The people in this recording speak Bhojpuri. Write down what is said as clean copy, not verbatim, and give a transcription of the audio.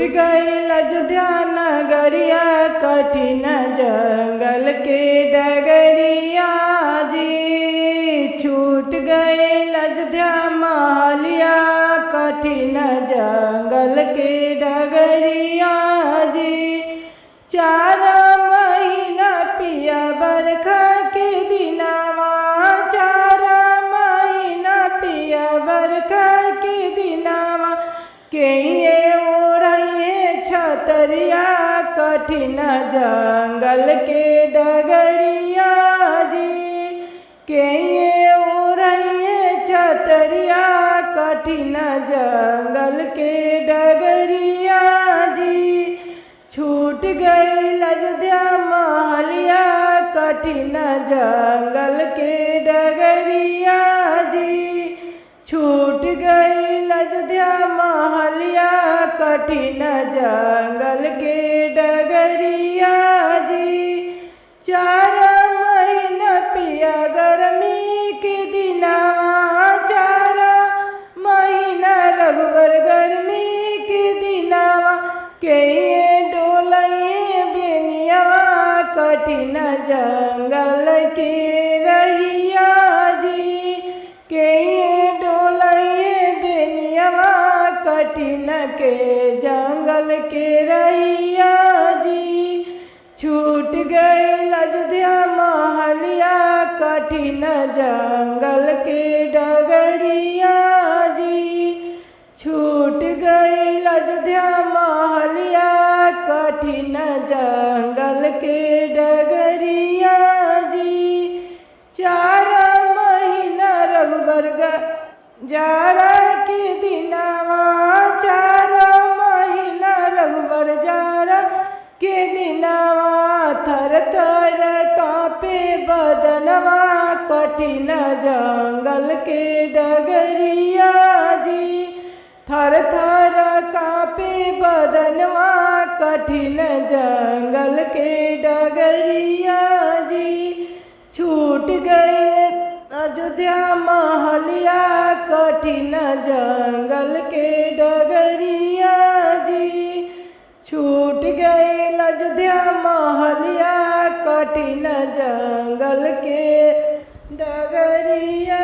गई अयोध्या नगरिया कठिन जंगल के डगरिया जी। छूट गई अयोध्या महलिया कठिन जंगल के डगरिया जी। 4 महीना पिया बरखा के दिनावा 4 महीना पिया बरखा के दिनावा के छतरिया कठिन जंगल के डगरिया जी। के उड़िए छतरिया कठिन जंगल के डगरिया जी। छूट गई अयोध्या महलिया कठिन जंगल के डगरिया जी। छूट गई अयोध्या महलिया कठिन जंगल के डगरिया जी। 4 महीना पिया गर्मी के दिनावा 4 महीना रघुवर गर्मी के दिनावा के डोलइए बेनियावा कठिन जंगल के रहिया जी। के कठिन के जंगल के रहिया जी। छूट गई अयोध्या महलिया कठिन जंगल के डगरिया जी। छूट गई अयोध्या महलिया कठिन जंगल के डगरिया जी। 4 महीना रघुबर जाड़ा के दिनावा 4 महीना रघुबर जाड़ा के दिनावा थर थर कांपे बदनवा कठिन जंगल के डगरिया जी। थर थर कांपे बदनवा कठिन जंगल के डगरिया जी। छूट गई अयोध्या महलिया कठिन जंगल के डगरिया जी। छूट गई अयोध्या महलिया कठिन जंगल के डगरिया।